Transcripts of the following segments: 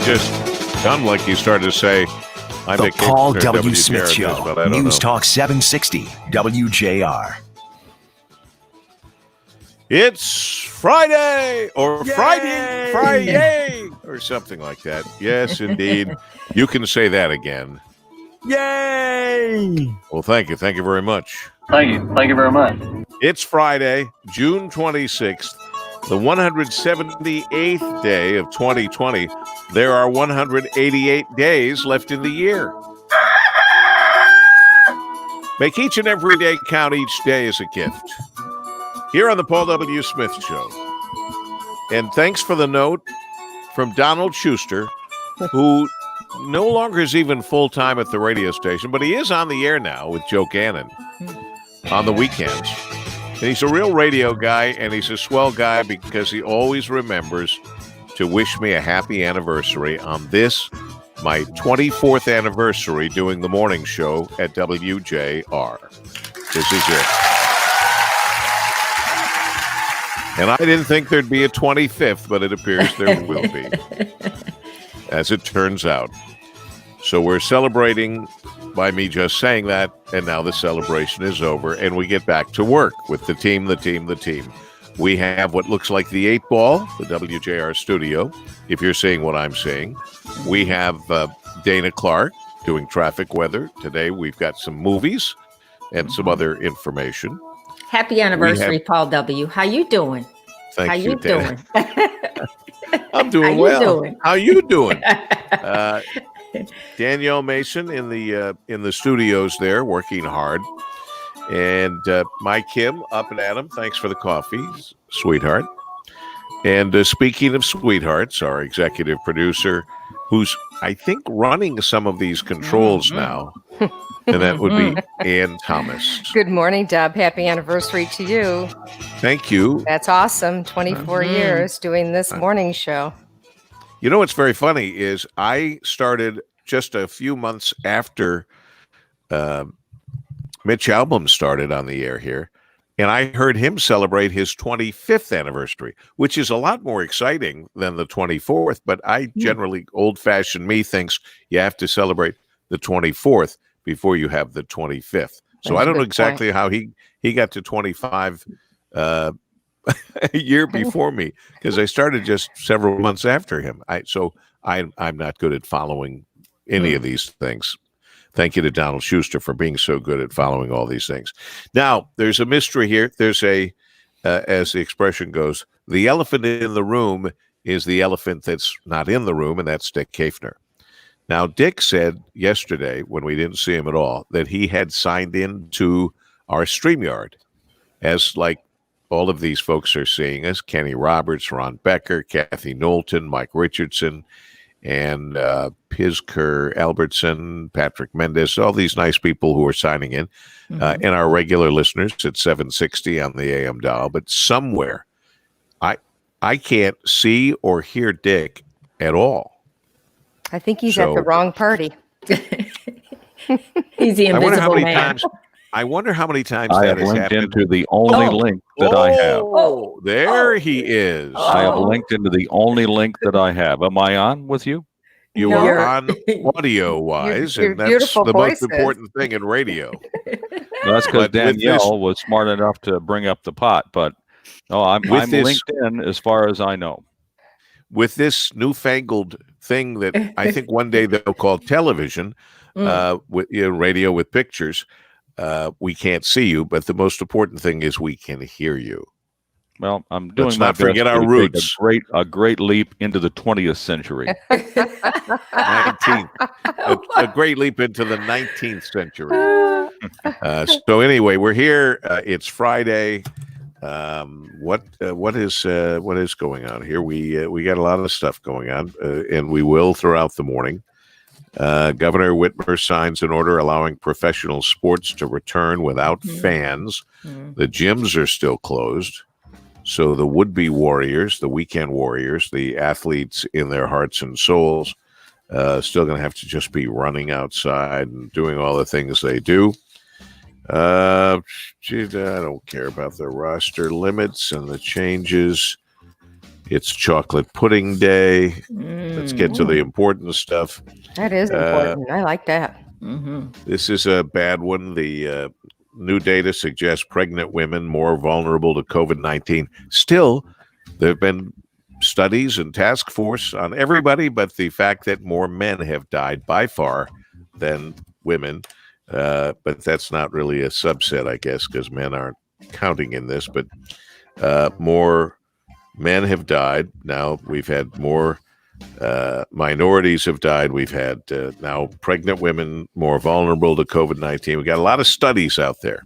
just sounded like you started to say, The Paul W. Smith Show, News Talk 760, WJR. It's Friday, or Friday, or something like that. Yes, indeed. You can say that again. Yay! Well, thank you. Thank you very much. Thank you. Thank you very much. It's Friday, June 26th, the 178th day of 2020. There are 188 days left in the year. Make each and every day count. Each day is a gift. Here on the Paul W. Smith Show. And thanks for the note from Donald Schuster, who no longer is even full-time at the radio station, but he is on the air now with Joe Gannon on the weekends. And he's a real radio guy, and he's a swell guy because he always remembers to wish me a happy anniversary on this, my 24th anniversary doing the morning show at WJR. This is it. And I didn't think there'd be a 25th, but it appears there will be, as it turns out. So we're celebrating by me just saying that, and now the celebration is over, and we get back to work with the team. We have what looks like the 8 ball, the WJR studio, if you're seeing what I'm seeing. We have Dayna Clark doing traffic weather. Today we've got some movies and some other information. Happy anniversary, Paul W. How you doing? Thank you, doing? I'm doing well. How you doing? Danielle Mason in the studios there, working hard. And Mike Kim up and at 'em. Thanks for the coffee, sweetheart. And speaking of sweethearts, our executive producer, who's, I think, running some of these controls now, and that would be Ann Thomas. Good morning, Deb. Happy anniversary to you. Thank you. That's awesome. 24 years doing this morning show. You know what's very funny is I started just a few months after Mitch Albom started on the air here, and I heard him celebrate his 25th anniversary, which is a lot more exciting than the 24th, but I generally, old-fashioned me, thinks you have to celebrate the 24th before you have the 25th. So I don't know exactly how he got to 25 a year before me, because I started just several months after him. I'm not good at following any of these things. Thank you to Donald Schuster for being so good at following all these things. Now, there's a mystery here. There's as the expression goes, the elephant in the room is the elephant that's not in the room, and that's Dick Kafner. Now, Dick said yesterday, when we didn't see him at all, that he had signed in to our StreamYard, as like all of these folks are seeing us, Kenny Roberts, Ron Becker, Kathy Knowlton, Mike Richardson, and Pizker Albertson, Patrick Mendez, all these nice people who are signing in, and our regular listeners at 760 on the AM dial. But somewhere, I can't see or hear Dick at all. I think he's at the wrong party. He's the invisible man. I wonder how many times I that have has linked happened. into the only link that I have. There he is. I have linked into the only link that I have. Am I on with you? You are on audio-wise, and that's the most important thing in radio. Well, that's because Danielle was smart enough to bring up the pot, but no, I'm linked in as far as I know. With this newfangled thing that I think one day they'll call television, with radio with pictures, we can't see you, but the most important thing is we can hear you. Well, I'm doing Let's my not best forget our to roots. take a great leap into the 20th century. 19th. A great leap into the 19th century. So anyway, we're here. It's Friday. What is going on here? We got a lot of stuff going on, and we will throughout the morning. Governor Whitmer signs an order allowing professional sports to return without fans. The gyms are still closed. So the would-be warriors, the weekend warriors, the athletes in their hearts and souls, still going to have to just be running outside and doing all the things they do. I don't care about the roster limits and the changes It's chocolate pudding day. Let's get to the important stuff. That is important. I like that. This is a bad one. The new data suggests pregnant women more vulnerable to COVID-19. Still, there have been studies and task force on everybody, but the fact that more men have died by far than women, but that's not really a subset, I guess, because men aren't counting in this, but more men have died. Now we've had more minorities have died. We've had now pregnant women more vulnerable to COVID-19. We've got a lot of studies out there.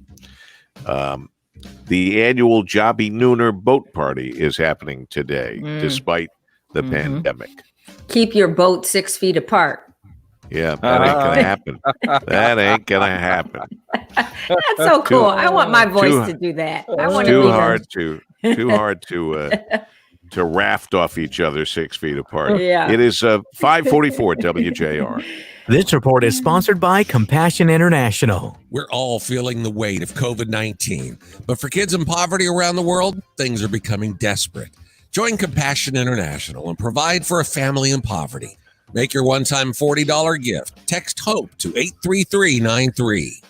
The annual Jobby Nooner boat party is happening today, despite the pandemic. Keep your boat 6 feet apart. Yeah, that ain't gonna happen. That ain't gonna happen. That's so cool. I want my voice to do that. I want too hard to raft off each other 6 feet apart. Yeah. It is 5:44 WJR. This report is sponsored by Compassion International. We're all feeling the weight of COVID-19, but for kids in poverty around the world, things are becoming desperate. Join Compassion International and provide for a family in poverty. Make your one-time $40 gift. Text HOPE to 83393.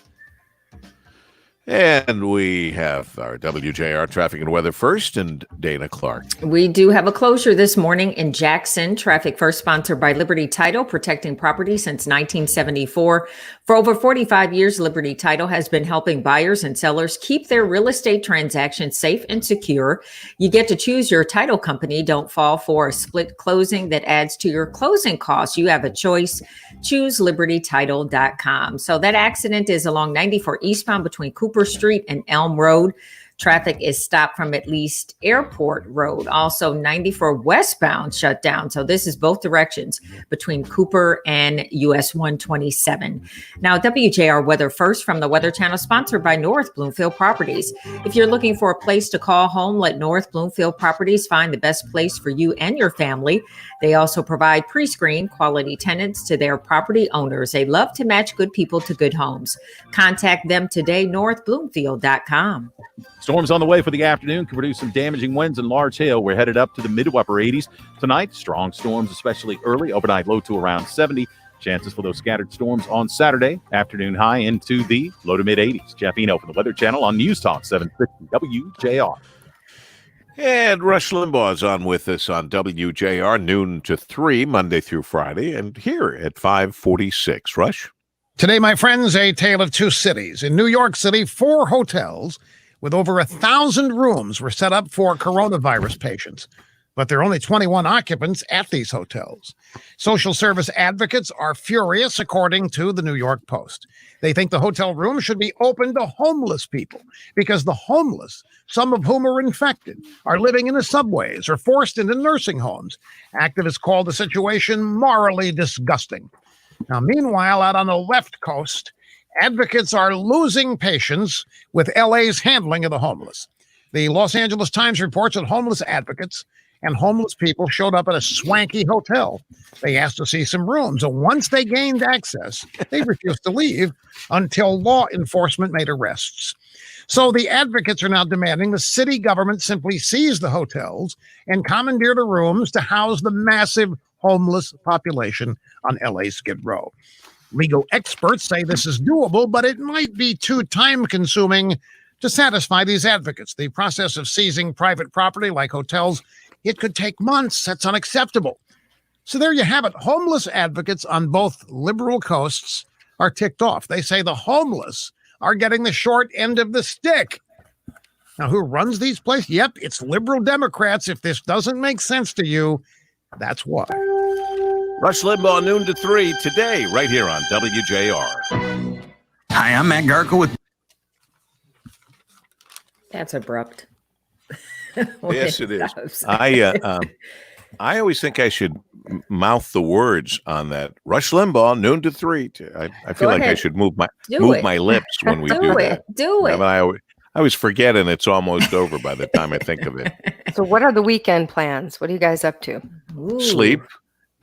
And we have our WJR traffic and weather first, and Dayna Clark. We do have a closure this morning in Jackson. Traffic first sponsored by Liberty Title, protecting property since 1974. For over 45 years, Liberty Title has been helping buyers and sellers keep their real estate transactions safe and secure. You get to choose your title company. Don't fall for a split closing that adds to your closing costs. You have a choice. Choose libertytitle.com. So that accident is along 94 eastbound between Cooper Street and Elm Road. Traffic is stopped from at least Airport Road. Also 94 westbound shut down. So this is both directions between Cooper and US 127. Now WJR weather first from the Weather Channel, sponsored by North Bloomfield Properties. If you're looking for a place to call home, let North Bloomfield Properties find the best place for you and your family. They also provide pre-screened quality tenants to their property owners. They love to match good people to good homes. Contact them today, northbloomfield.com. Storms on the way for the afternoon can produce some damaging winds and large hail. We're headed up to the mid to upper 80s tonight. Strong storms, especially early. Overnight low to around 70. Chances for those scattered storms on Saturday. Afternoon high into the low to mid 80s. Jeff Eno from the Weather Channel on News Talk 760 WJR. And Rush Limbaugh is on with us on WJR noon to 3, Monday through Friday, and here at 5:46. Rush? Today, my friends, a tale of two cities. In New York City, 4 hotels with over 1,000 rooms were set up for coronavirus patients, but there are only 21 occupants at these hotels. Social service advocates are furious, according to the New York Post. They think the hotel room should be open to homeless people because the homeless, some of whom are infected, are living in the subways or forced into nursing homes. Activists call the situation morally disgusting. Now, meanwhile, out on the left coast, advocates are losing patience with LA's handling of the homeless. The Los Angeles Times reports that homeless advocates and homeless people showed up at a swanky hotel. They asked to see some rooms, and once they gained access, they refused to leave until law enforcement made arrests. So the advocates are now demanding the city government simply seize the hotels and commandeer the rooms to house the massive homeless population on LA's Skid Row. Legal experts say this is doable, but it might be too time-consuming to satisfy these advocates. The process of seizing private property like hotels, it could take months. That's unacceptable. So there you have it. Homeless advocates on both liberal coasts are ticked off. They say the homeless are getting the short end of the stick. Now, who runs these places? Yep, it's liberal Democrats. If this doesn't make sense to you, that's why. Rush Limbaugh, noon to 3, today, right here on WJR. Hi, I'm Matt Garkle with... That's abrupt. Yes, it is. I always think I should mouth the words on that. Rush Limbaugh, noon to 3. I feel like I should move my lips when we do that. Do it. I always forget, and it's almost over by the time I think of it. So what are the weekend plans? What are you guys up to? Ooh. Sleep.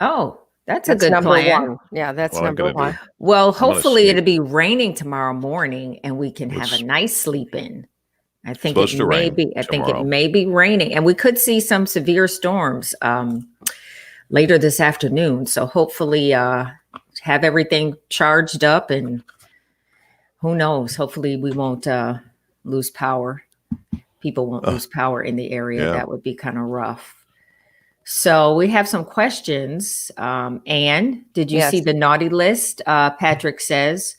Oh, that's a good number plan. one. Yeah, that's number one. Well, hopefully it'll be raining tomorrow morning and we can have a nice sleep in. I think Supposed it to may rain be. I think it tomorrow. may be raining, and we could see some severe storms later this afternoon. So hopefully, have everything charged up, and who knows? Hopefully, we won't lose power. People won't lose power in the area. Yeah. That would be kind of rough. So we have some questions. Anne, did you Yes. see the naughty list? Patrick says,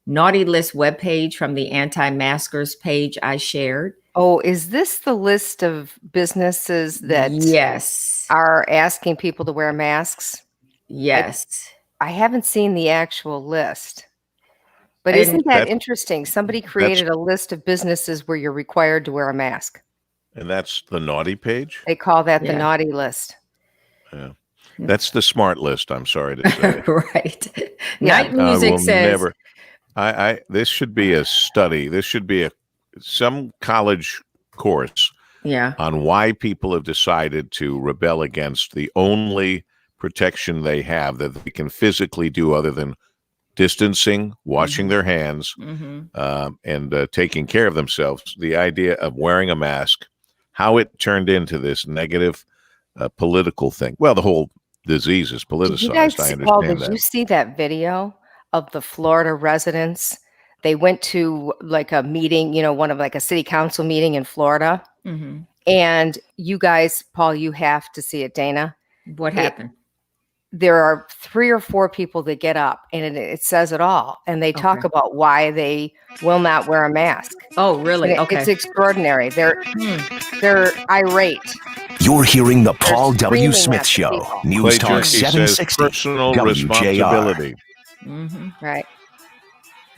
naughty list webpage from the anti-maskers page I shared. Oh, is this the list of businesses that Yes. are asking people to wear masks? Yes. I haven't seen the actual list. But And isn't that that- interesting? Somebody created a list of businesses where you're required to wear a mask. And that's the naughty page? They call that the Yeah. naughty list. Yeah. That's the smart list, I'm sorry to say. Right. Yeah. Night music will says never. This should be a study. This should be some college course yeah. on why people have decided to rebel against the only protection they have that they can physically do other than distancing, washing their hands, and taking care of themselves. The idea of wearing a mask, how it turned into this negative political thing. Well, the whole disease is politicized. Did you guys, I understand Paul, did that. you see that video of the Florida residents? They went to like a meeting, one of like a city council meeting in Florida. Mm-hmm. And you guys, Paul, you have to see it, Dana. What happened? There are 3 or 4 people that get up and it says it all. And they talk Okay. about why they will not wear a mask. Oh, really? And Okay. It's extraordinary. They're irate. You're hearing the Paul W. screaming Smith at Show. people. News Clay Talk Jerky says 760 personal WJR. responsibility. Right.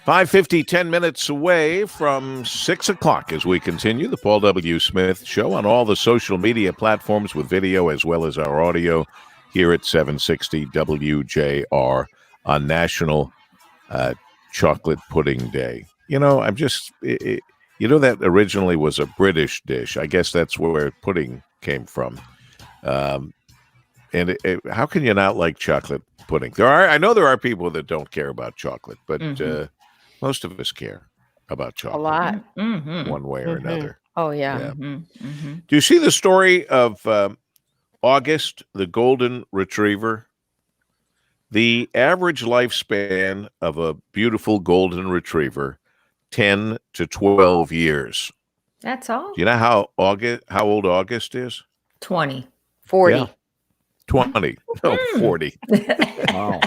5:50, 10 minutes away from 6 o'clock as we continue the Paul W. Smith Show on all the social media platforms with video as well as our audio here at 760 WJR on National Chocolate Pudding Day. I'm just, that originally was a British dish. I guess that's where pudding came from. And how can you not like chocolate pudding? I know there are people that don't care about chocolate, but most of us care about chocolate. A lot. One way or another. Oh, yeah. Do you see the story of August, the golden retriever? The average lifespan of a beautiful golden retriever, 10 to 12 years. That's all? Do you know how old August is? 20. 40. Yeah. 20. No, 40. Wow.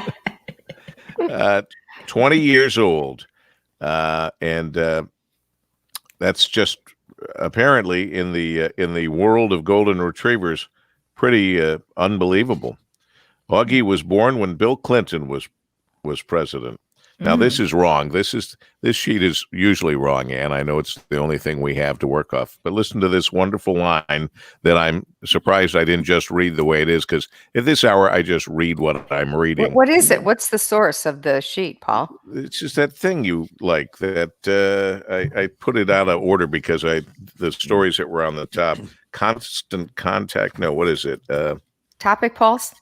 20 years old. And that's just apparently in the world of golden retrievers pretty unbelievable. Augie was born when Bill Clinton was president. Now this is wrong. This sheet is usually wrong, Ann. I know it's the only thing we have to work off. But listen to this wonderful line that I'm surprised I didn't just read the way it is, because at this hour I just read what I'm reading. What is it? What's the source of the sheet, Paul? It's just that thing you like that I put it out of order because the stories that were on the top. Constant contact. No, what is it? Topic pulse?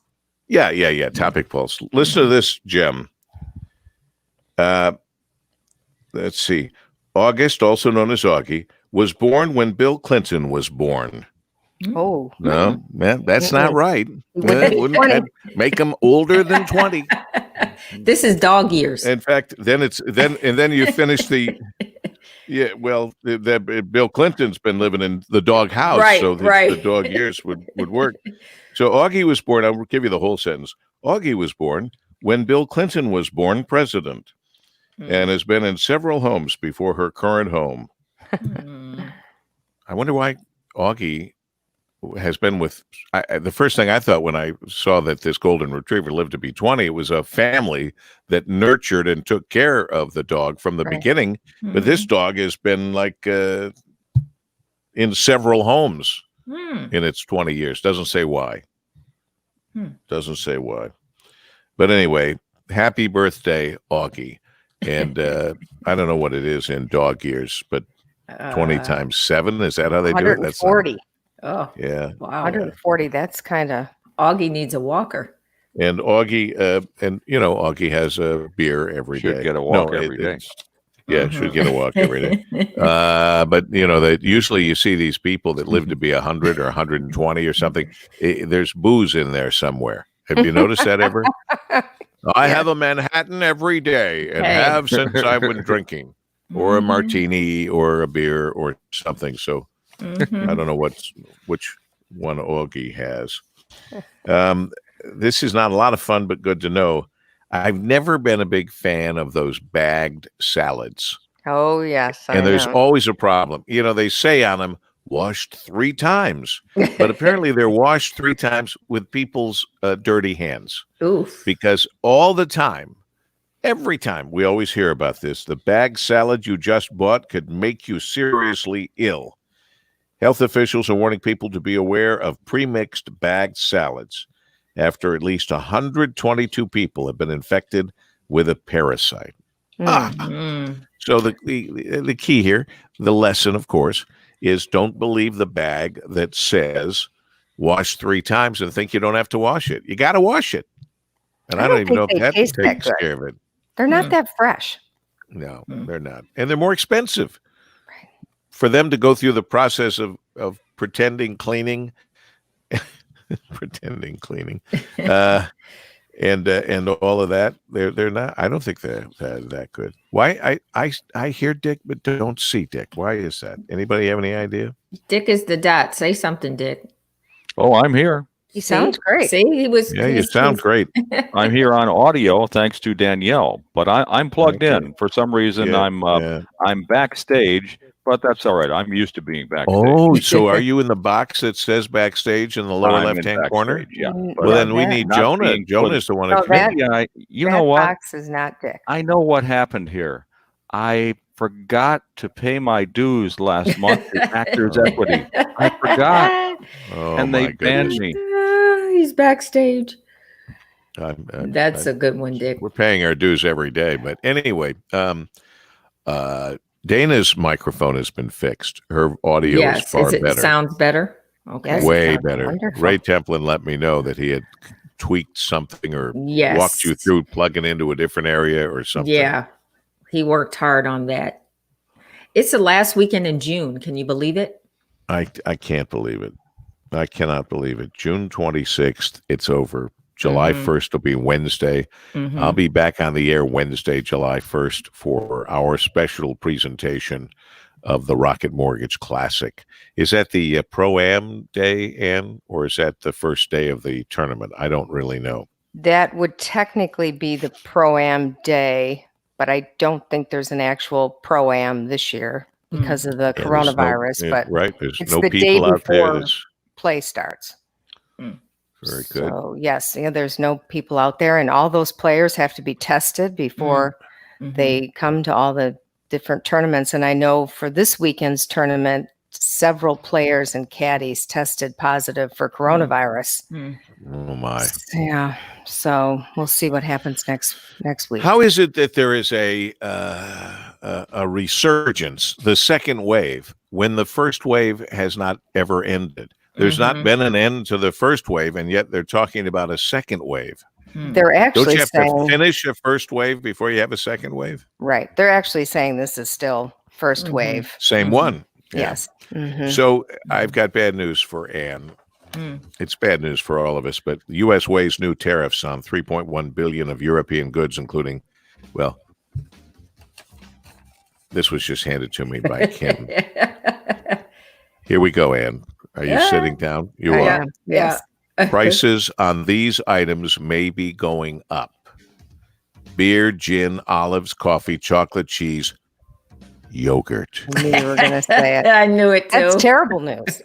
Yeah. Topic pulse. Listen to this gem. Let's see. August, also known as Augie, was born when Bill Clinton was born. Oh. No, man, that's not right. Wouldn't 20. that make him older than 20? This is dog years. In fact, then you finish the. Yeah, well, Bill Clinton's been living in the dog house, Right, so the right. dog years would work. So Augie was born. I'll give you the whole sentence. Augie was born when Bill Clinton was born president, and has been in several homes before her current home. I wonder why Augie has been with. The first thing I thought when I saw that this golden retriever lived to be 20, it was a family that nurtured and took care of the dog from the beginning. But this dog has been like in several homes in its 20 years. Doesn't say why. Doesn't say why. But anyway, happy birthday, Augie. And I don't know what it is in dog years, but 20 times 7, is that how they do it? That's 140. Oh, yeah. wow. 140. That's kind of. Augie needs a walker. And Augie, Augie has a beer every day. Should get a walk every day. Yeah, should get a walk every day. But that usually you see these people that live to be 100 or 120 or something. There's booze in there somewhere. Have you noticed that ever? I have a Manhattan every day and have since I've been drinking, or a martini or a beer or something. So I don't know which one Augie has. This is not a lot of fun, but good to know. I've never been a big fan of those bagged salads. Oh, yes. And there's always a problem. They say on them, washed 3 times. But apparently they're washed 3 times with people's dirty hands. Oof. Because all the time, every time, we always hear about this. The bagged salad you just bought could make you seriously ill. Health officials are warning people to be aware of pre-mixed bagged salads after at least 122 people have been infected with a parasite. So the key here, the lesson, of course, is don't believe the bag that says wash 3 times and think you don't have to wash it. You got to wash it. And I don't even know if that takes care of it. They're not that fresh. No, they're not. And they're more expensive. Right. For them to go through the process of pretending cleaning, and all of that, they're not. I don't think they're that good. Why? I hear Dick, but don't see Dick. Why is that? Anybody have any idea? Dick is the dot. Say something, Dick. Oh, I'm here. He sounds great. See, he was. Yeah, you sound great. I'm here on audio thanks to Danielle, but I'm plugged in for some reason. I'm backstage. But that's all right. I'm used to being backstage. Oh, so are you in the box that says backstage in the lower left-hand corner? Yeah. Well, then we need Jonah. Jonah's the one. You know what? Box is not Dick. I know what happened here. I forgot to pay my dues last month to Actors Equity. I forgot, and they banned me. He's backstage. That's a good one, Dick. We're paying our dues every day, but anyway, Dayna's microphone has been fixed. Her audio is far better. Sounds better? Okay. Way better. Wonderful. Ray Templin let me know that he had tweaked something or walked you through plugging into a different area or something. Yeah. He worked hard on that. It's the last weekend in June. Can you believe it? I can't believe it. I cannot believe it. June 26th, it's over. July 1st will be Wednesday. I'll be back on the air Wednesday, July 1st for our special presentation of the Rocket Mortgage Classic. Is that the Pro-Am day, Ann, or is that the first day of the tournament? I don't really know. That would technically be the Pro-Am day, but I don't think there's an actual Pro-Am this year because of the coronavirus. There's it's no the people day out there. before play starts. Very good. So yes, there's no people out there, and all those players have to be tested before they come to all the different tournaments. And I know for this weekend's tournament, several players and caddies tested positive for coronavirus. Oh my! Yeah. So we'll see what happens next week. How is it that there is a resurgence, the second wave, when the first wave has not ever ended? There's not been an end to the first wave, and yet they're talking about a second wave. They're actually Don't you have saying, to finish a first wave before you have a second wave? Right. They're actually saying this is still first wave. Same one. Yeah. Yes. So I've got bad news for Ann. It's bad news for all of us, but the U.S. weighs new tariffs on 3.1 billion of European goods, including, well, this was just handed to me by Kim. Here we go, Ann. Are you sitting down? You are. Yes. Prices on these items may be going up. Beer, gin, olives, coffee, chocolate, cheese, yogurt. I knew you were going to say it. I knew it too. That's terrible news.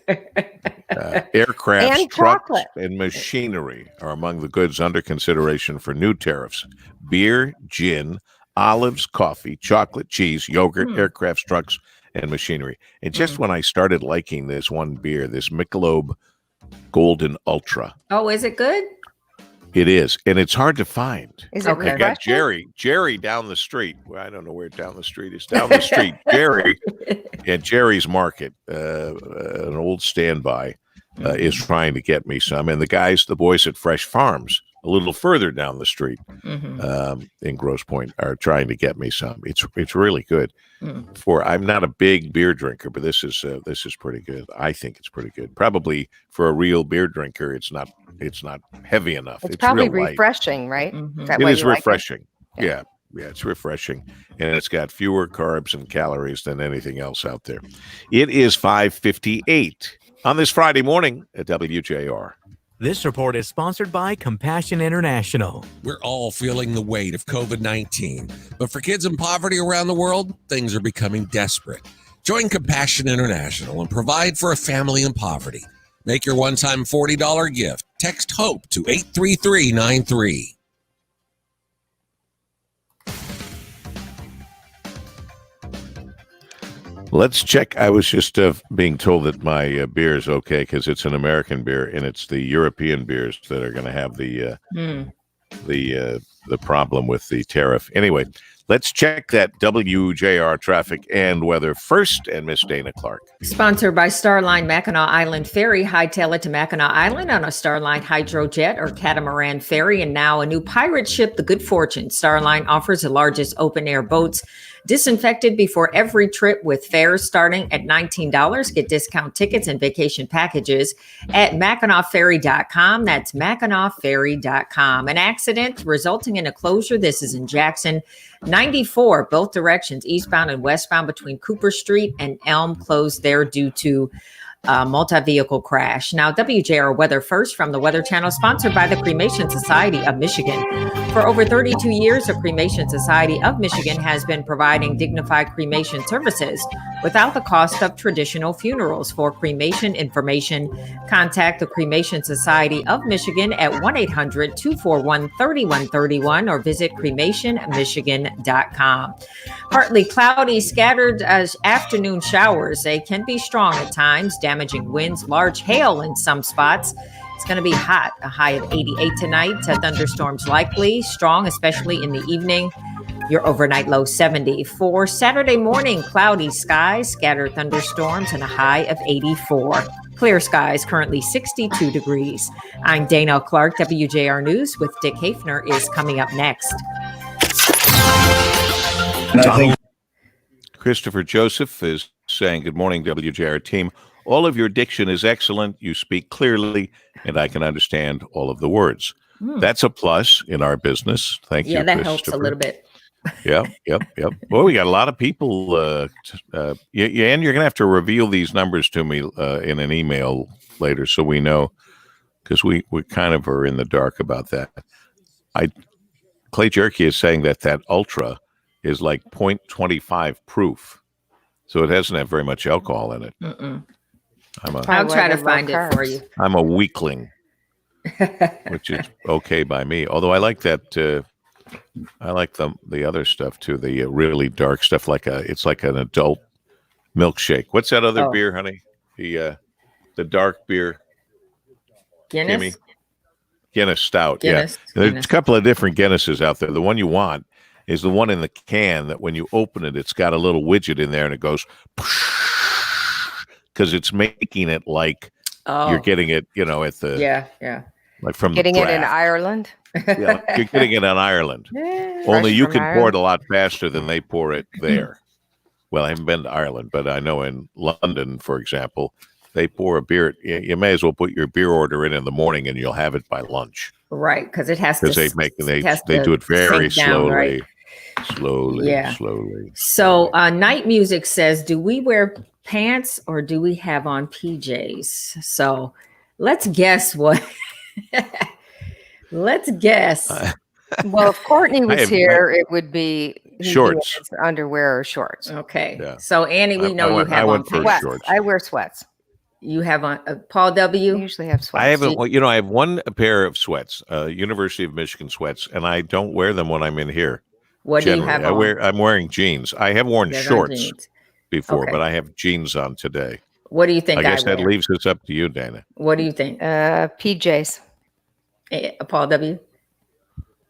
Aircraft, And trucks, chocolate. and machinery are among the goods under consideration for new tariffs. Beer, gin, olives, coffee, chocolate, cheese, yogurt, aircraft, trucks, and machinery. And just when I started liking this one beer, this Michelob Golden Ultra. Oh, is it good? It is, and it's hard to find. Is it I got Jerry down the street. Well, I don't know where down the street is. Down the street, Jerry at Jerry's Market, an old standby, is trying to get me some. And the boys at Fresh Farms a little further down the street Mm-hmm. in Grosse Pointe are trying to get me some. It's really good. Mm. I'm not a big beer drinker, but this is pretty good. I think it's pretty good. Probably for a real beer drinker, it's not heavy enough. It's probably real light. refreshing, right? Mhm. Is that It why is you like refreshing. Yeah. Yeah, it's refreshing, and it's got fewer carbs and calories than anything else out there. It is 5:58 on this Friday morning at WJR. This report is sponsored by Compassion International. We're all feeling the weight of COVID-19, but for kids in poverty around the world, things are becoming desperate. Join Compassion International and provide for a family in poverty. Make your one-time $40 gift. Text HOPE to 83393. Let's check. I was just being told that my beer is okay because it's an American beer, and it's the European beers that are going to have the problem with the tariff. Anyway, let's check that WJR traffic and weather first, and Miss Dayna Clark. Sponsored by Starline Mackinac Island Ferry. Hightail it to Mackinac Island on a Starline hydrojet or catamaran ferry. And now a new pirate ship, the Good Fortune. Starline offers the largest open-air boats disinfected before every trip with fares starting at $19. Get discount tickets and vacation packages at MackinacFerry.com. That's MackinacFerry.com. An accident resulting in a closure. This is in Jackson. 94, both directions, eastbound and westbound between Cooper Street and Elm, closed there due to multi-vehicle crash. Now, WJR weather first from the Weather Channel, sponsored by the Cremation Society of Michigan. For over 32 years, the Cremation Society of Michigan has been providing dignified cremation services without the cost of traditional funerals. For cremation information, contact the Cremation Society of Michigan at 1-800-241-3131 or visit cremationmichigan.com. Partly cloudy, scattered afternoon showers. They can be strong at times, damaging winds, large hail in some spots. It's going to be hot, a high of 88 tonight. Thunderstorms likely, strong, especially in the evening. Your overnight low 70. For Saturday morning, cloudy skies, scattered thunderstorms, and a high of 84. Clear skies, currently 62 degrees. I'm Dayna Clark. WJR News with Dick Hafner is coming up next. Christopher Joseph is saying, good morning, WJR team. All of your diction is excellent. You speak clearly, and I can understand all of the words. That's a plus in our business. Thank you, Yeah, that helps a Christopher. little bit. Yep. Well, we got a lot of people. And you're going to have to reveal these numbers to me in an email later so we know, because we kind of are in the dark about that. Clay Jerky is saying that Ultra is like 0.25 proof. So it doesn't have very much alcohol in it. I'll try to find it for you. I'm a weakling, which is okay by me. Although I like that. I like the other stuff too. The really dark stuff, it's like an adult milkshake. What's that other beer, honey? The dark beer. Guinness. Kimmy? Guinness Stout. Guinness. Yeah, there's a couple of different Guinnesses out there. The one you want is the one in the can that when you open it, it's got a little widget in there and it goes because it's making it like you're getting it, at the like from getting the it in Ireland. Yeah, you're getting it in Ireland. Only you can pour it a lot faster than they pour it there. Well, I haven't been to Ireland, but I know in London, for example, they pour a beer. You may as well put your beer order in the morning, and you'll have it by lunch. Right, because it has to. Because they do it very slowly, right? slowly. So night music says, do we wear pants or do we have on PJs? So let's guess what. Let's guess. Well, if Courtney was here, it would be shorts, underwear or shorts. Okay. Yeah. So Annie, we know you have on sweats. Shorts. I wear sweats. You have on Paul W. I usually have sweats. I haven't. I have one pair of sweats, University of Michigan sweats, and I don't wear them when I'm in here. What generally. do you have on? I'm wearing jeans. I have worn shorts before, Okay. but I have jeans on today. What do you think? I guess that leaves this up to you, Dayna. What do you think? PJs. Paul W.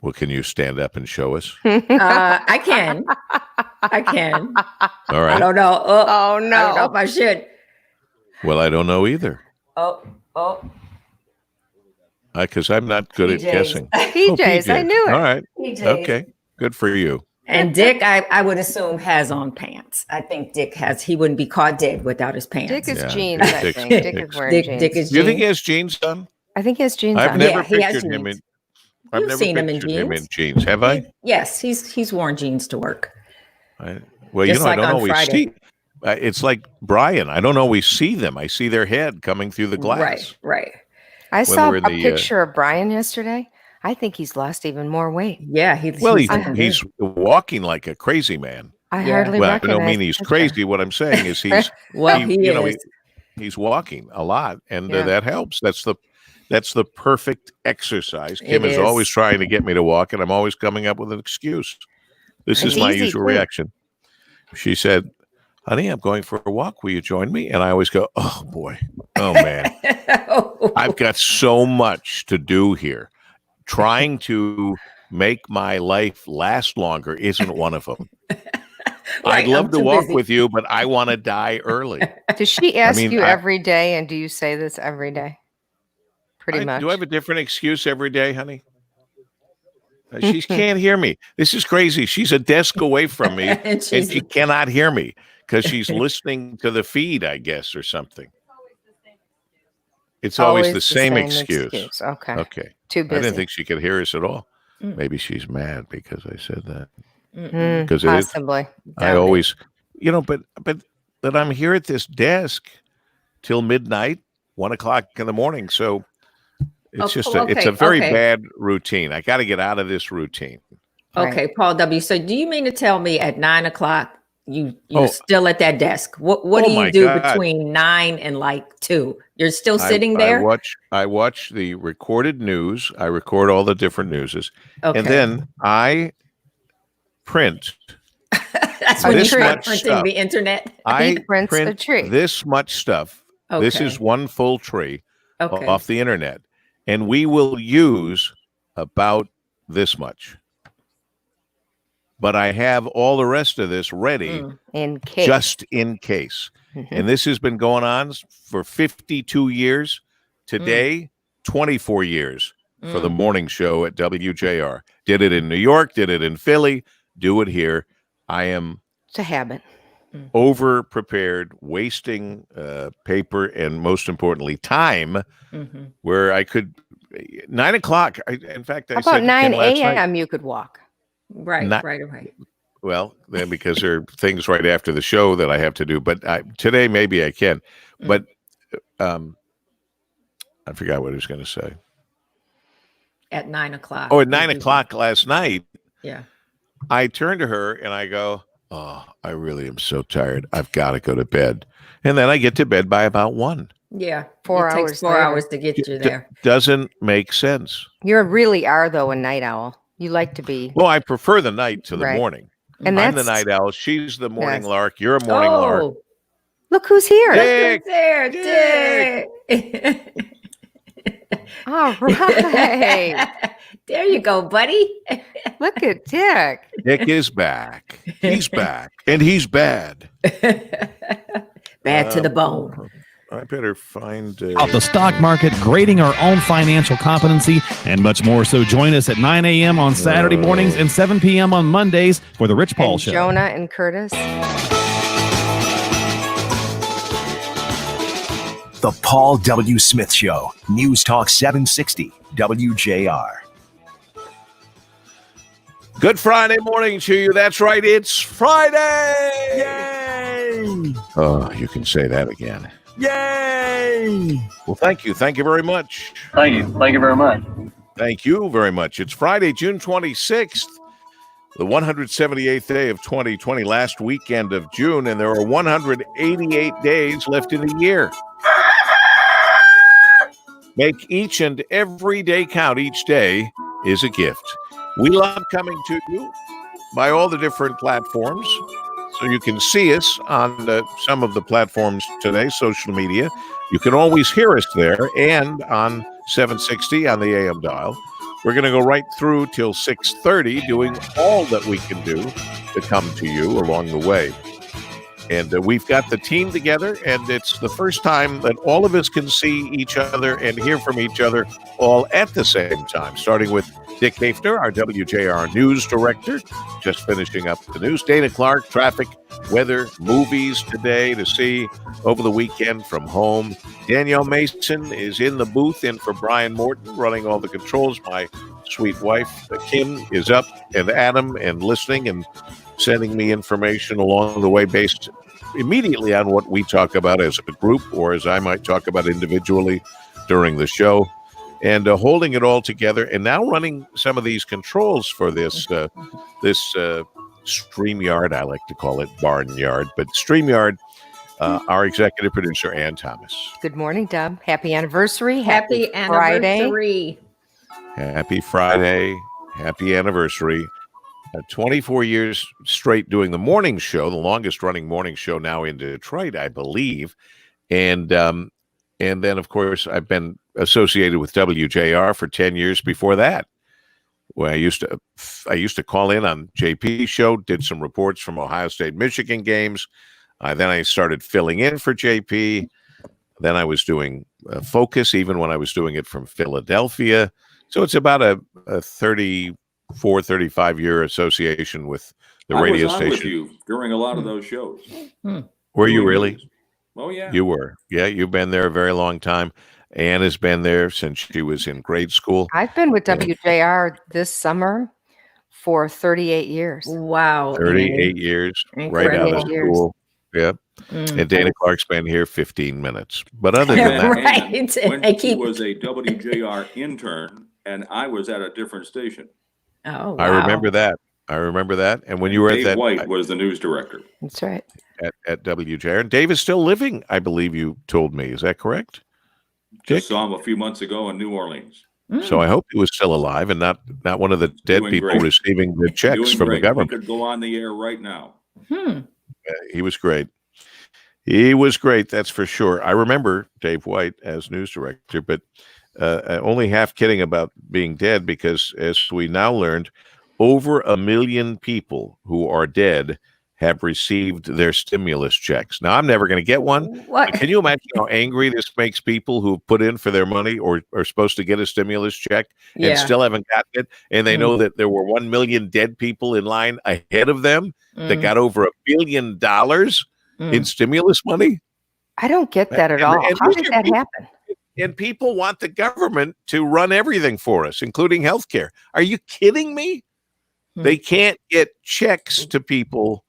Well, can you stand up and show us? I can. All right. I don't know. Oh no! I don't know if I should. Well, I don't know either. Oh. Because I'm not good at PJs. guessing. PJs, I knew it. All right. PJs. Okay. Good for you. And Dick, I would assume, has on pants. I think Dick has. He wouldn't be caught dead without his pants. Dick is Yeah, jeans, I Dick's- think. Dick's- Dick is wearing jeans. Dick is Do you think he jeans. has jeans on? I think he has jeans I've on. never Yeah, he has pictured him in. jeans. I've You've never seen him in pictured him in jeans. jeans. Have I? Yes, he's worn jeans to work. Well, Just I like don't on always Friday. see. It's like Brian. I don't always see them. I see their head coming through the glass. Right. I saw we're a in the, picture of Brian yesterday. I think he's lost even more weight. Yeah, Well, he's he's walking like a crazy man. I Yeah. hardly Well, I recognize don't mean the he's picture. crazy. What I'm saying is he's well, he- he you know, is. he's walking a lot, and Yeah. that helps. That's the perfect exercise. Kim It is is. always trying to get me to walk, and I'm always coming up with an excuse. This It's is my easy, usual too. reaction. She said, "Honey, I'm going for a walk. Will you join me?" And I always go, "Oh boy, oh man, I've got so much to do here. Trying to make my life last longer isn't one of them. Right, I'd love I'm to too walk busy. with you, but I want to die early." Does she ask mean, you I- every day, and do you say this every day? Pretty much. Do I have a different excuse every day, honey? She can't hear me. This is crazy. She's a desk away from me, And and she's- she cannot hear me because she's listening to the feed, I guess, or something. It's always the same excuse. Okay. Okay. Too I busy. didn't think she could hear us at all. Mm. Maybe she's mad because I said that. Mm, 'Cause it is- possibly. I Doubt it. always, but that I'm here at this desk till midnight, 1:00 in the morning. So it's it's okay, a very okay. bad routine. I got to get out of this routine. Okay, Paul W. So do you mean to tell me at 9:00 you're Oh. still at that desk? What Oh do you my do God. between 9 and like 2? You're still sitting there? I watch the recorded news. I record all the different newses, Okay. and then I print. That's when you this start much printing stuff. the internet. I prints a print tree. this much stuff. This Okay. is one full tree Okay. off the internet, and we will use about this much. But I have all the rest of this ready In case. just in case. And this has been going on for 52 years. Today, 24 years for the morning show at WJR. Did it in New York, did it in Philly, do it here. I am It's a habit. over prepared, wasting paper and most importantly, time where I could 9:00. In fact, I How said about to 9 Kim last night, a.m. you could walk? Right. Not- Right. well, then because there are things right after the show that I have to do, but today maybe I can. But I forgot what I was going to say. At 9:00. Oh, at 9:00 last night, Yeah. I turned to her and I go, "Oh, I really am so tired. I've got to go to bed." And then I get to bed by about 1. Yeah. 4 it hours takes 4 later. hours to get you there. Doesn't make sense. You really are, though, a night owl. You like to be. Well, I prefer the night to the Right. morning. And I'm the that's- night owl. She's the morning Yes. lark. You're a morning lark. Oh, Look who's here. Dick, there, Dick. Dick. All right. There you go, buddy. Look at Dick. Dick is back. He's back. And he's bad. Bad to the bone. I better find. About the stock market, grading our own financial competency, and much more. So join us at 9 a.m. on Saturday mornings and 7 p.m. on Mondays for the Rich Paul And Show. Jonah and Curtis. The Paul W. Smith Show. News Talk 760 WJR. Good Friday morning to you. That's right. It's Friday. Yay! Oh, you can say that again. Yay! Well, thank you. Thank you very much. Thank you. Thank you very much. Thank you very much. It's Friday, June 26th, the 178th day of 2020, last weekend of June, and there are 188 days left in the year. Make each and every day count. Each day is a gift. We love coming to you by all the different platforms. So you can see us on some of the platforms today, social media. You can always hear us there and on 760 on the AM dial. We're going to go right through till 6:30, doing all that we can do to come to you along the way. And we've got the team together, and it's the first time that all of us can see each other and hear from each other all at the same time, starting with Dick Hafner, our WJR News Director, just finishing up the news. Dayna Clark, traffic, weather, movies today to see over the weekend from home. Danielle Mason is in the booth in for Brian Morton, running all the controls. My sweet wife, Kim, is up, and Adam, and listening and sending me information along the way based immediately on what we talk about as a group or as I might talk about individually during the show, and holding it all together and now running some of these controls for this StreamYard. I like to call it Barnyard, but StreamYard, our executive producer, Ann Thomas. Good morning, Deb. Happy anniversary. Happy Friday. anniversary. Happy Friday. Happy anniversary. 24 years straight doing the morning show, the longest running morning show now in Detroit, I believe. And then, of course, I've been associated with WJR for 10 years before that. Where I used to call in on JP's show, did some reports from Ohio State, Michigan games. Then I started filling in for JP. Then I was doing Focus, even when I was doing it from Philadelphia. So it's about a 34, 35-year association with the radio station. I was on with you during a lot of those shows. Were you really? Oh, yeah. You were. Yeah, you've been there a very long time. Ann has been there since she was in grade school. I've been with WJR this summer for 38 years. Wow. 38 years, right out of school. Yep. And Dayna Clark's been here 15 minutes. But other than that. Right. When she was a WJR intern, and I was at a different station. Oh, wow. I remember that. And when you were Dave at that. White was the news director. That's right. At WJR. And Dave is still living, I believe you told me. Is that correct? Just saw him a few months ago in New Orleans. So I hope he was still alive and not one of the dead people receiving the checks from the government. He could go on the air right now. He was great. He was great, that's for sure. I remember Dave White as news director, but only half kidding about being dead, because as we now learned, over 1 million people who are dead have received their stimulus checks. Now, I'm never going to get one. What? Can you imagine how angry this makes people who put in for their money or are supposed to get a stimulus check and still haven't gotten it? And they know that there were 1 million dead people in line ahead of them that got over $1 billion in stimulus money? I don't get that at all. How did that happen? And people want the government to run everything for us, including healthcare. Are you kidding me? They can't get checks to people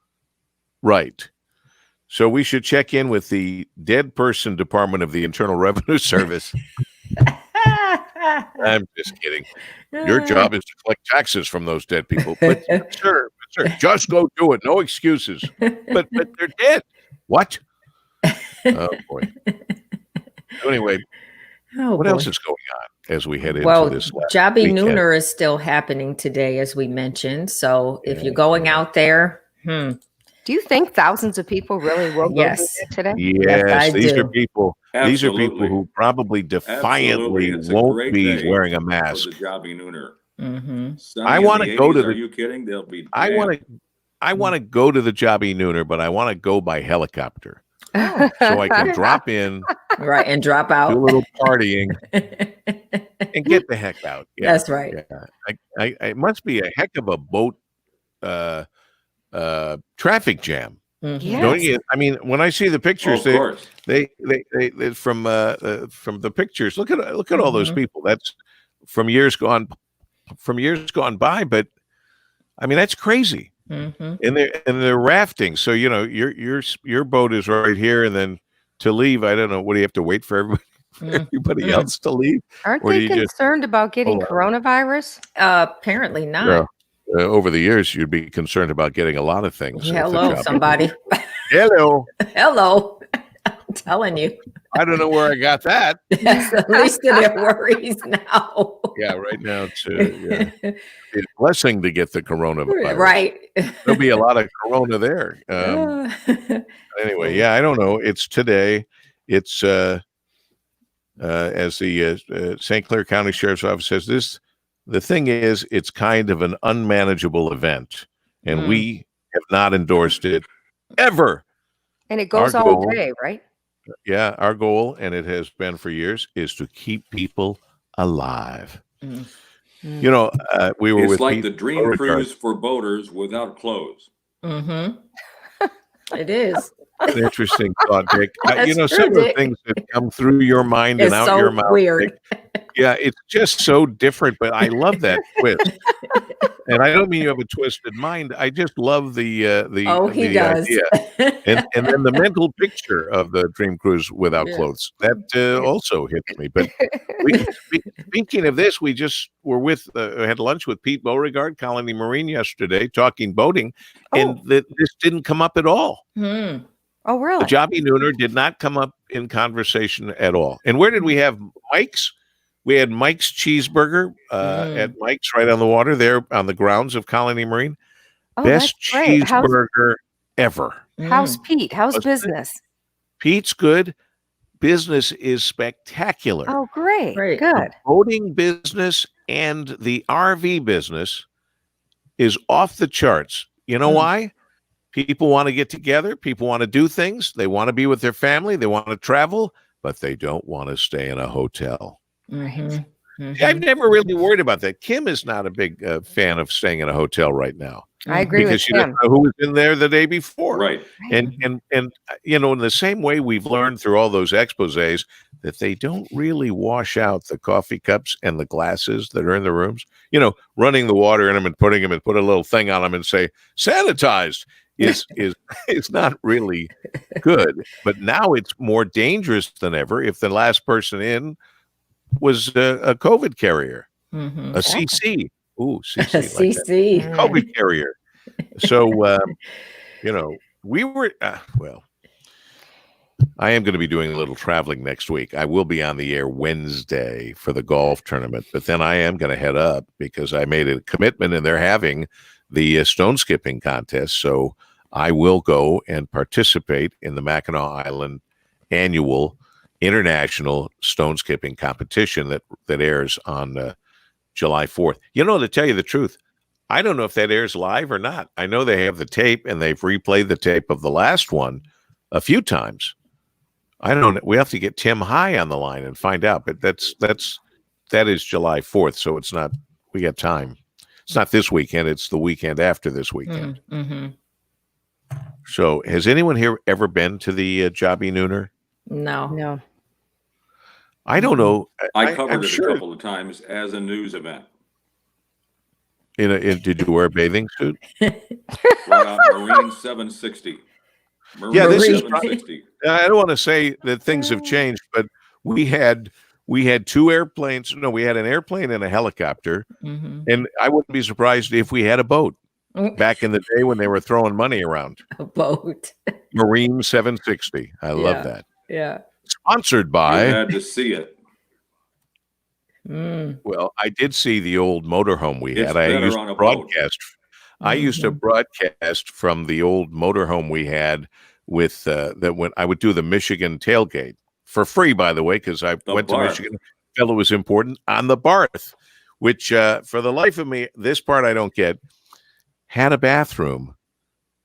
right. So we should check in with the dead person department of the Internal Revenue Service. I'm just kidding. Your job is to collect taxes from those dead people. But sir, just go do it. No excuses. But they're dead. What? Oh boy. Anyway, what else is going on as we head into this? Jobby Nooner is still happening today, as we mentioned. So if you're going out there, do you think thousands of people really will go today? Yes, these are people. Absolutely. These are people who probably defiantly won't be wearing a mask. The Jobby Nooner. I want to go to the. Are you kidding? They'll be. I want to go to the Jobby Nooner, but I want to go by helicopter. So I can drop in, right, and drop out, do a little partying, and get the heck out. Yeah, that's right. Yeah. It must be a heck of a boat traffic jam. Yes. Don't you? I mean, when I see the pictures, they from the pictures. Look at all those people. That's from years gone by. But I mean, that's crazy. And they're rafting. So your boat is right here, and then to leave, I don't know. What do you have to wait for everybody else to leave? Aren't they concerned about getting coronavirus? Apparently not. Yeah. Over the years, you'd be concerned about getting a lot of things. Hello, somebody. Hello. I'm telling you. I don't know where I got that. At least they're worries now. Yeah, right now it's a blessing to get the coronavirus. Right. There'll be a lot of corona there. Anyway, I don't know. It's today. It's as the St. Clair County Sheriff's Office says, this. The thing is, it's kind of an unmanageable event, and we have not endorsed it ever. And it goes Our all goal- day, right? Yeah, our goal, and it has been for years, is to keep people alive. You know, we were It's with like Pete the dream Beauregard. cruise for boaters without clothes. Mm-hmm. It is. An interesting thought, Dick. That's You know, true, some of the Dick. things that come through your mind It's and out so your mouth. weird. Dick, yeah, it's just so different, but I love that twist. And I don't mean you have a twisted mind. I just love the He the does. idea, and then the mental picture of the dream cruise without Yeah. clothes that also hits me. But speaking of this, we just were had lunch with Pete Beauregard, Colony Marine yesterday, talking boating, and this didn't come up at all. Hmm. Oh, really? The Jobby Nooner did not come up in conversation at all. And where did we have Mike's? We had Mike's Cheeseburger at Mike's right on the water there on the grounds of Colony Marine. Oh, Best that's great. cheeseburger ever. How's Pete? How's Wasn't it? business? Pete's good. Business is spectacular. Oh, great. Great. Good. The boating business and the RV business is off the charts. You know why? People want to get together. People want to do things. They want to be with their family. They want to travel, but they don't want to stay in a hotel. I've never really worried about that. Kim is not a big fan of staying in a hotel right now. I agree because with she doesn't Kim. know who was in there the day before. Right. And you know, in the same way we've learned through all those exposés that they don't really wash out the coffee cups and the glasses that are in the rooms. You know, running the water in them and putting them and put a little thing on them and say sanitized is not really good. But now it's more dangerous than ever if the last person in was a COVID carrier, a CC. Ooh, CC. Like that. CC. COVID carrier. So, you know, we were, well, I am going to be doing a little traveling next week. I will be on the air Wednesday for the golf tournament, but then I am going to head up because I made a commitment and they're having the stone skipping contest. So I will go and participate in the Mackinac Island annual international stone skipping competition that airs on July 4th. You know, to tell you the truth, I don't know if that airs live or not. I know they have the tape and they've replayed the tape of the last one a few times. I don't know. We have to get Tim High on the line and find out, but that is July 4th. So it's not, we got time. It's not this weekend. It's the weekend after this weekend. So has anyone here ever been to the Jobby Nooner? No. I don't know. I covered I'm it sure. a couple of times as a news event. Did you wear a bathing suit? Marine 760. Marine Yeah, this is 760. I don't want to say that things have changed, but we had two airplanes. No, we had an airplane and a helicopter, and I wouldn't be surprised if we had a boat back in the day when they were throwing money around. A boat. Marine 760. I love that. Yeah. Sponsored by. You had to see it. Well, I did see the old motorhome we It's had. I better used on to a boat. broadcast. I used to broadcast from the old motorhome we had with that when I would do the Michigan tailgate for free, by the way, because I went to Barth. Michigan. Felt it was important on the Barth, which for the life of me, this part I don't get. Had a bathroom,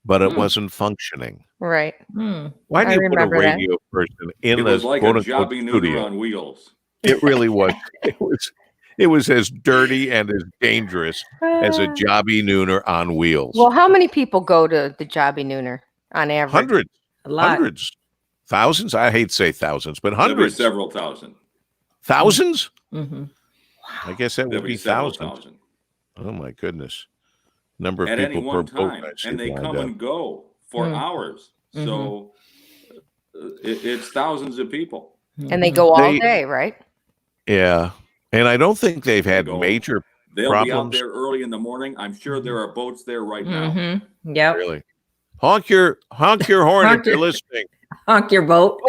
but it wasn't functioning. Right. Why do I you put a remember that. radio person in It the was like a quote unquote Jobby Nooner studio? on wheels. It really was. It was as dirty and as dangerous as a Jobby Nooner on wheels. Well, how many people go to the Jobby Nooner on average? Hundreds, A lot. hundreds, thousands. I hate to say thousands, but There'll be hundreds, several thousand. thousands. Mm-hmm. I guess that There'll would be be several thousands. thousand. Oh my goodness, number of At any people per one boat. time. I see And they lined come up. and go for hours. So it's thousands of people. And they go all They- day, right? Yeah, and I don't think they've had Go. major They'll be out problems. there early in the morning. I'm sure there are boats there right now. Yep. Really, honk your horn Honk if you're your- listening. Honk your boat.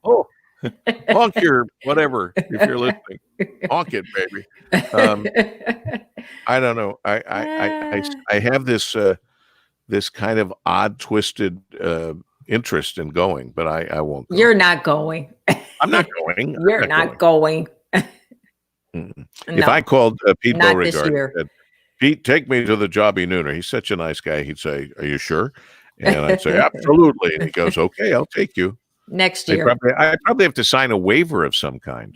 Oh, honk your whatever if you're listening. Honk it, baby. I don't know. I have this this kind of odd, twisted interest in going, but I won't go. You're not going. I'm not going. I'm You're not going. Mm-mm. No, If I called Pete not this Beauregard, year. and said, Pete, take me to the Jobby Nooner. He's such a nice guy. He'd say, "Are you sure?" And I'd say, absolutely. And he goes, okay, I'll take you. Next year. I probably have to sign a waiver of some kind.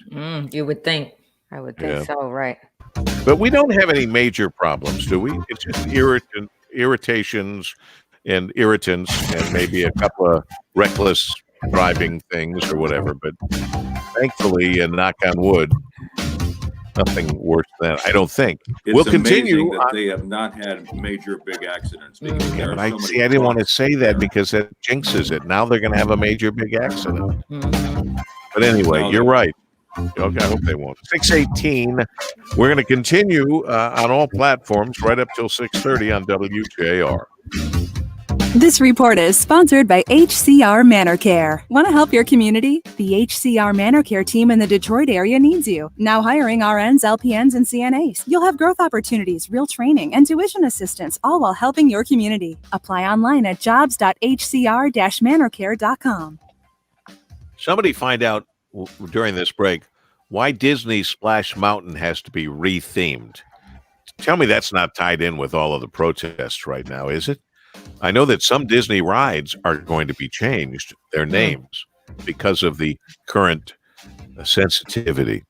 You would think. I would think so, right. But we don't have any major problems, do we? It's just irritations and irritants and maybe a couple of reckless driving things or whatever. But thankfully, and knock on wood, nothing worse than that, I don't think. We'll continue. That they have not had major big accidents. Yeah, but I didn't want to say that because that jinxes it. Now they're going to have a major big accident. But anyway, you're right. Okay, I hope they won't. 6:18. We're going to continue on all platforms right up till 6:30 on WJR. This report is sponsored by HCR Manor Care. Want to help your community? The HCR Manor Care team in the Detroit area needs you. Now hiring RNs, LPNs, and CNAs. You'll have growth opportunities, real training, and tuition assistance, all while helping your community. Apply online at jobs.hcr-manorcare.com. Somebody find out during this break why Disney Splash Mountain has to be rethemed. Tell me that's not tied in with all of the protests right now, is it? I know that some Disney rides are going to be changed, their names, because of the current sensitivity.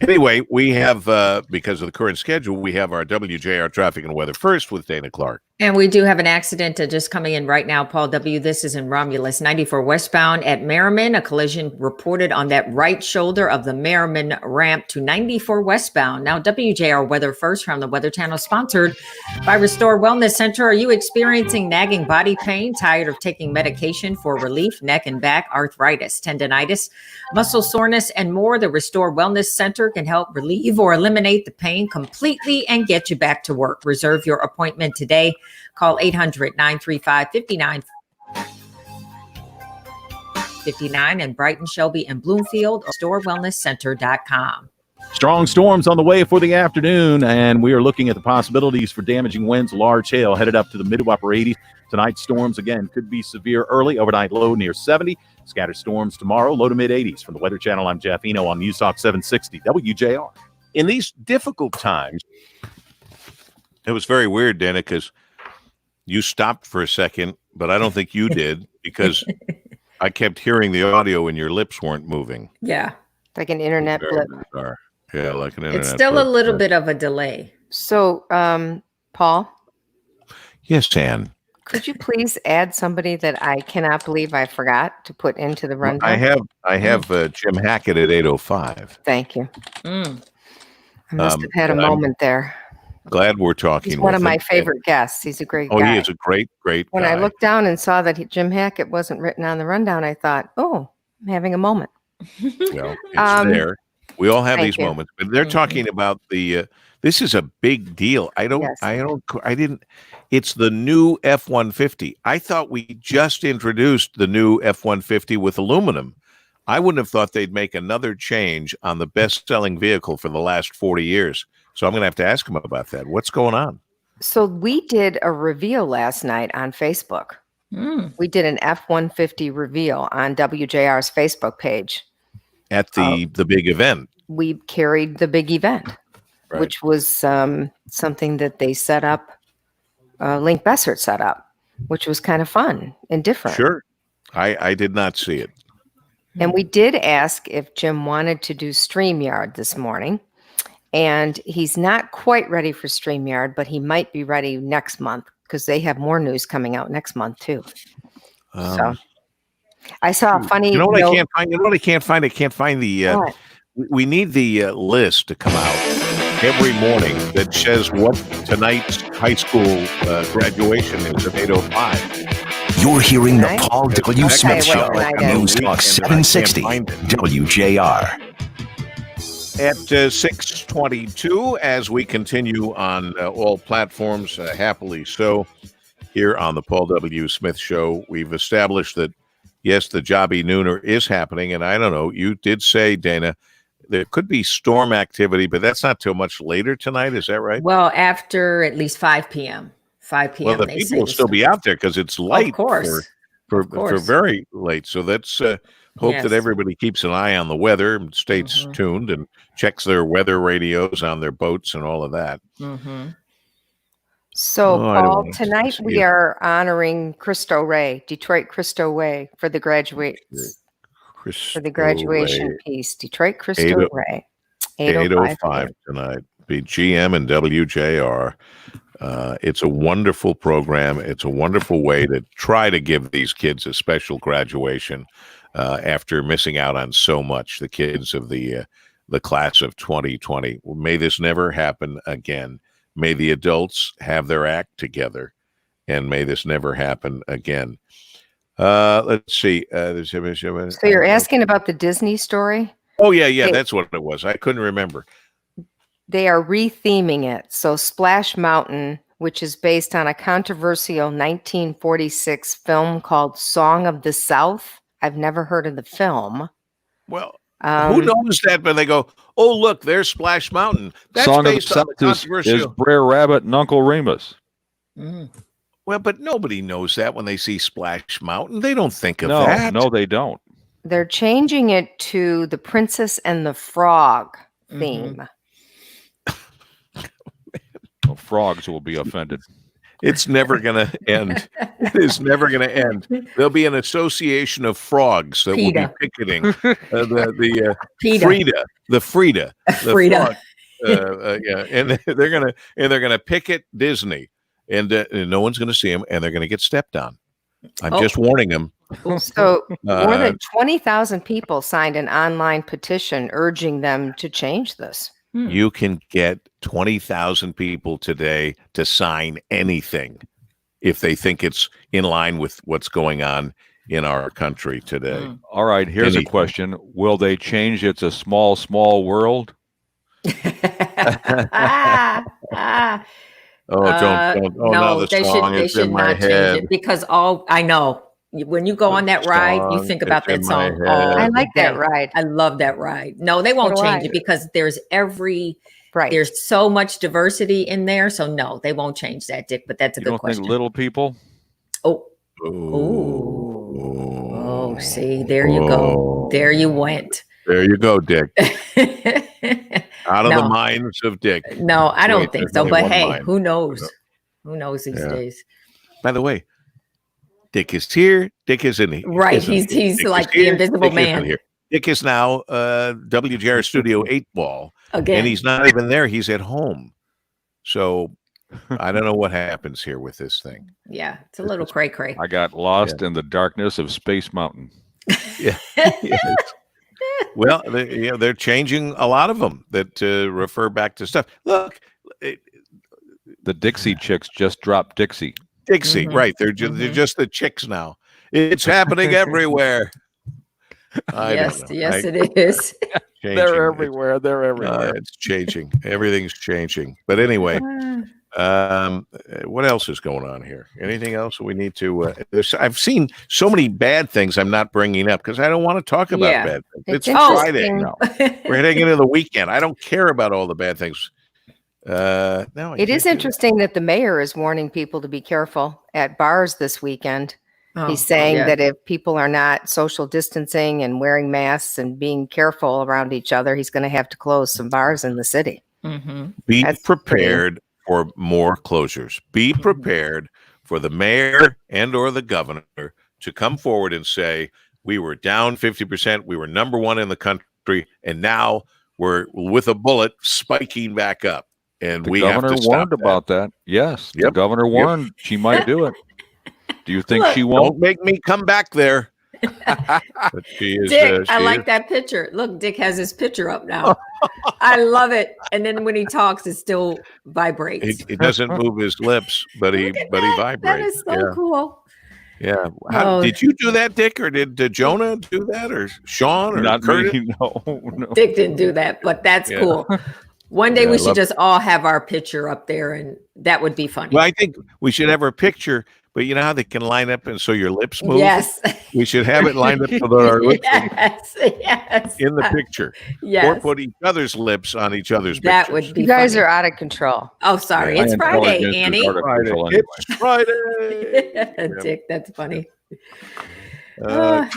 Anyway, we have, because of the current schedule, we have our WJR traffic and weather first with Dayna Clark. And we do have an accident just coming in right now, Paul W. This is in Romulus, 94 westbound at Merriman. A collision reported on that right shoulder of the Merriman ramp to 94 westbound. Now, WJR weather first from the Weather Channel, sponsored by Restore Wellness Center. Are you experiencing nagging body pain, tired of taking medication for relief, neck and back, arthritis, tendonitis, muscle soreness, and more? The Restore Wellness Center can help relieve or eliminate the pain completely and get you back to work. Reserve your appointment today. Call 800-935-5959 in Brighton, Shelby, and Bloomfield. StoreWellnessCenter.com. Strong storms on the way for the afternoon, and we are looking at the possibilities for damaging winds, large hail headed up to the mid to upper 80s. Tonight's storms, again, could be severe early, overnight low near 70. Scattered storms tomorrow, low to mid 80s. From the Weather Channel, I'm Jeff Eno on News Talk 760 WJR. In these difficult times, it was very weird, Dana, because you stopped for a second, but I don't think you did because I kept hearing the audio and your lips weren't moving. Yeah. Like an internet blip. Bizarre. Yeah, like an internet It's still blip. a little bit of a delay. So, Paul? Yes, Ann. Could you please add somebody that I cannot believe I forgot to put into the rundown? I have Jim Hackett at 8:05. Thank you. I must have had a moment there. Glad we're talking. He's one of my him. favorite guests. He's a great guy. Oh, he is a great When guy. I looked down and saw that Jim Hackett wasn't written on the rundown, I thought, oh, I'm having a moment. Well, it's there. We all have these you. moments, but they're talking about the. This is a big deal. It's the new F-150. I thought we just introduced the new F-150 with aluminum. I wouldn't have thought they'd make another change on the best-selling vehicle for the last 40 years. So I'm going to have to ask him about that. What's going on? So we did a reveal last night on Facebook. We did an F-150 reveal on WJR's Facebook page. At the big event. We carried the big event, which was something that they set up, Link Bessert set up, which was kind of fun and different. Sure. I did not see it. And we did ask if Jim wanted to do StreamYard this morning. And he's not quite ready for StreamYard, but he might be ready next month because they have more news coming out next month too. So I saw a funny. You know what I can't find? You know what I can't find? I can't find the. We need the list to come out every morning that says what tonight's high school graduation is at 8:05. You're hearing the Paul W. Smith Show, News Talk 760 WJR. At 6:22, as we continue on all platforms, happily so, here on the Paul W. Smith Show, we've established that, yes, the Jobby Nooner is happening. And I don't know, you did say, Dana, there could be storm activity, but that's not till much later tonight. Is that right? Well, after at least 5 p.m. 5 p.m. Well, the people will still be out there because it's light. Of course. For very late. So that's hope that everybody keeps an eye on the weather and stays tuned and checks their weather radios on their boats and all of that. So, Oh, I don't Paul, want to tonight see we it. are honoring Cristo Ray, Detroit Cristo Ray, for the graduation piece. Detroit Cristo Ray, 8:05 tonight. Be GM and WJR. It's a wonderful program. It's a wonderful way to try to give these kids a special graduation after missing out on so much. The kids of the class of 2020. May this never happen again. May the adults have their act together, and may this never happen again. Let's see. So you're asking about the Disney story? Oh, yeah, that's what it was. I couldn't remember. They are retheming it. So Splash Mountain, which is based on a controversial 1946 film called Song of the South. I've never heard of the film. Well, who knows that? But they go, oh, look, there's Splash Mountain. That's Song of the based on South the is controversial. Brer Rabbit and Uncle Remus. Well, but nobody knows that when they see Splash Mountain. They don't think of No, that. no, they don't. They're changing it to the Princess and the Frog theme. Well, frogs will be offended. It's never going to end. It is never going to end. There'll be an association of frogs that will be picketing the Frida. Frog, yeah, and they're gonna picket Disney, and no one's going to see them, and they're going to get stepped on. I'm just warning them. So more than 20,000 people signed an online petition urging them to change this. You can get 20,000 people today to sign anything if they think it's in line with what's going on in our country today. All right, here's a question. Will they change It's a Small, Small World? Oh, don't. Oh, no, the song is in my head. Change it because I know. When you go on that ride, you think about that song. I like that ride. I love that ride. No, they won't change it because there's there's so much diversity in there. So no, they won't change that, Dick. But that's a good question. Think little people? Oh, see, there you go. There you went. There you go, Dick. Out of the minds of Dick. No, I don't think so. But hey, who knows? Who knows these days? By the way, Dick is here. Dick is in here. Right. He's like the invisible man. Here. Dick is now WJR Studio 8 Ball. Again. And he's not even there. He's at home. So I don't know what happens here with this thing. Yeah, it's a little cray-cray. I got lost in the darkness of Space Mountain. Yeah. Yes. Well, they're changing a lot of them that refer back to stuff. Look. The Dixie Chicks just dropped Dixie. Dixie, right. They're just the chicks now. It's happening everywhere. Yes, it is. They're everywhere. They're everywhere. It's changing. Everything's changing. But anyway, what else is going on here? Anything else we need to? I've seen so many bad things I'm not bringing up because I don't want to talk about bad things. It's Friday. No. We're heading into the weekend. I don't care about all the bad things. It is interesting that the mayor is warning people to be careful at bars this weekend. He's saying that if people are not social distancing and wearing masks and being careful around each other, he's going to have to close some bars in the city. Be prepared for more closures. Be prepared for the mayor and or the governor to come forward and say, we were down 50%. We were number one in the country. And now we're with a bullet spiking back up. And the governor warned about that. Yes, the governor warned she might do it. Do you think she won't? Don't make me come back there. But she is, Dick, I like that picture. Look, Dick has his picture up now. I love it. And then when he talks, it still vibrates. He doesn't move his lips, but he vibrates. That is so cool. Yeah. Did you do that, Dick, or did Jonah do that, or Sean, or not Curtis? Me, no. Dick didn't do that, but that's cool. One day we should just all have our picture up there, and that would be funny. Well, I think we should have our picture, but you know how they can line up and so your lips move? Yes. We should have it lined up so that our lips yes. in the picture. Yes. Or put each other's lips on each other's that pictures. Would be You guys funny. are out of control. Oh, sorry. It's Friday, Annie. It's Friday. Dick, that's funny.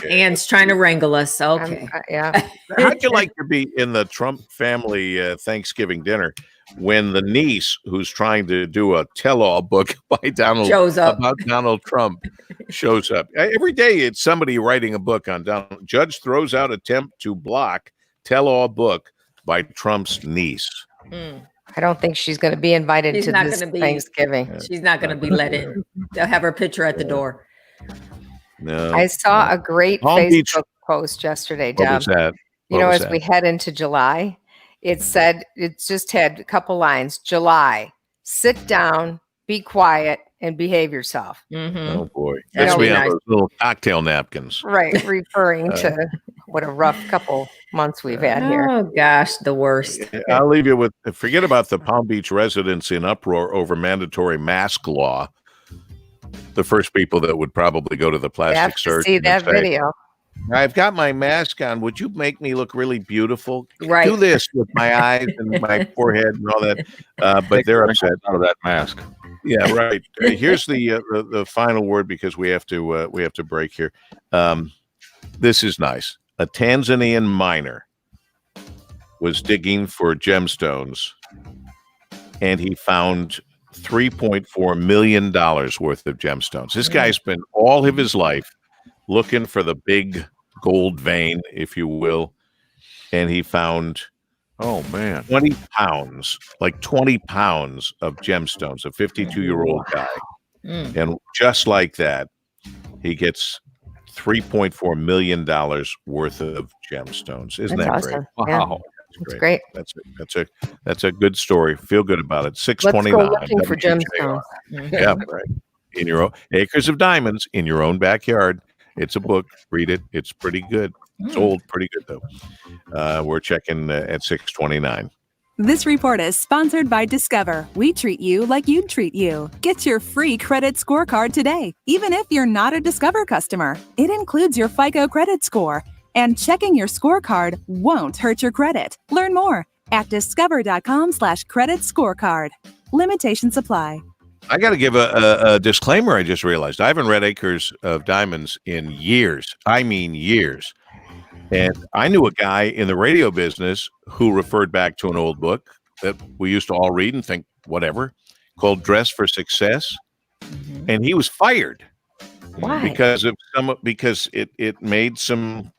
Anne's trying to wrangle us. Okay. Yeah. How'd you like to be in the Trump family Thanksgiving dinner? when the niece, who's trying to do a tell-all book by Shows up. about Donald Trump, shows up. Every day it's somebody writing a book on Donald. Judge throws out attempt to block tell-all book by Trump's niece. I don't think she's going to be invited She's to not this gonna be- Thanksgiving. She's not going to be let in. They'll have her picture at the door. No, I saw a great Palm Facebook Beach- post yesterday, What Deb. was that? You What know, was as we head into July, it said, it just had a couple lines. July, sit down, be quiet, and behave yourself. Mm-hmm. Oh boy, That'll that's be me on nice. those little cocktail napkins. Right, referring to what a rough couple months we've had here. Oh gosh, the worst. I'll leave you with, forget about the Palm Beach residents in uproar over mandatory mask law. The first people that would probably go to the You plastic have to surgeon see and that say, video. I've got my mask on. Would you make me look really beautiful? Right. Do this with my eyes and my forehead and all that. But they're upset. Out of that mask. Yeah, right. Here's the final word, because we have to break here. This is nice. A Tanzanian miner was digging for gemstones, and he found $3.4 million worth of gemstones. This guy's been all of his life looking for the big gold vein, if you will, and he found 20 pounds of gemstones. A 52-year-old guy, and just like that, he gets $3.4 million worth of gemstones. Isn't That's that awesome. great? Yeah. Wow, That's great. That's a good story. Feel good about it. Let's 629. go looking for WJR. gemstones. Yeah, right. In your own Acres of Diamonds in your own backyard. It's a book. Read it. It's pretty good. It's old, pretty good though. We're checking at 629. This report is sponsored by Discover. We treat you like you'd treat you. Get your free credit scorecard today, even if you're not a Discover customer. It includes your FICO credit score, and checking your scorecard won't hurt your credit. Learn more at discover.com/credit scorecard. Limitations apply. I got to give a disclaimer. I just realized I haven't read Acres of Diamonds in years. I mean years. And I knew a guy in the radio business who referred back to an old book that we used to all read and think whatever, called Dress for Success. And he was fired. Why? Because it made some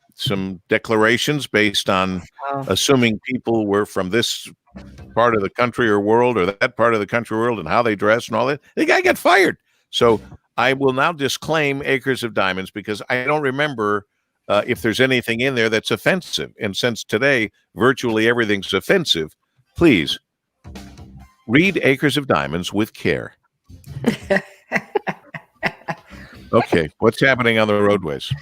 declarations based on assuming people were from this part of the country or world or that part of the country or world and how they dress and all that. The guy got fired. So I will now disclaim Acres of Diamonds because I don't remember if there's anything in there that's offensive. And since today virtually everything's offensive, please read Acres of Diamonds with care. Okay, what's happening on the roadways?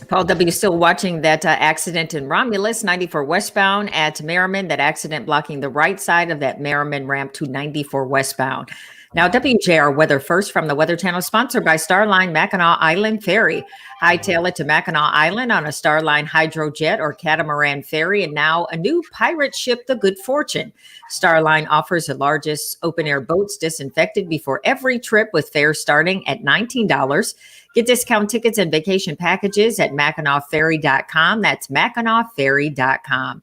Paul W. still watching that accident in Romulus, 94 westbound at Merriman. That accident blocking the right side of that Merriman ramp to 94 westbound. Now, WJR weather first from the Weather Channel, sponsored by Starline Mackinac Island Ferry. Hightail it to Mackinac Island on a Starline hydrojet or catamaran ferry, and now a new pirate ship, the Good Fortune. Starline offers the largest open-air boats disinfected before every trip, with fares starting at $19. Get discount tickets and vacation packages at MackinacFerry.com. That's MackinacFerry.com.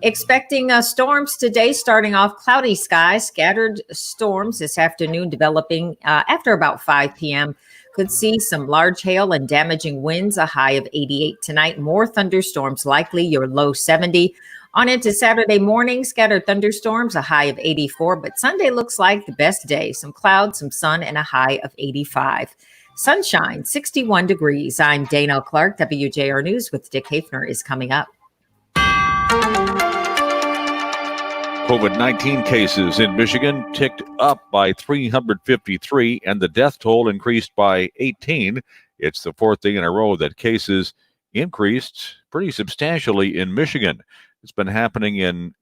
Expecting storms today, starting off cloudy skies, scattered storms this afternoon developing after about 5 p.m. Could see some large hail and damaging winds, a high of 88 tonight. More thunderstorms likely, your low 70. On into Saturday morning, scattered thunderstorms, a high of 84. But Sunday looks like the best day. Some clouds, some sun, and a high of 85. Sunshine, 61 degrees. I'm Dayna Clark. WJR News with Dick Hafner is coming up. COVID-19 cases in Michigan ticked up by 353, and the death toll increased by 18. It's the fourth day in a row that cases increased pretty substantially in Michigan. It's been happening in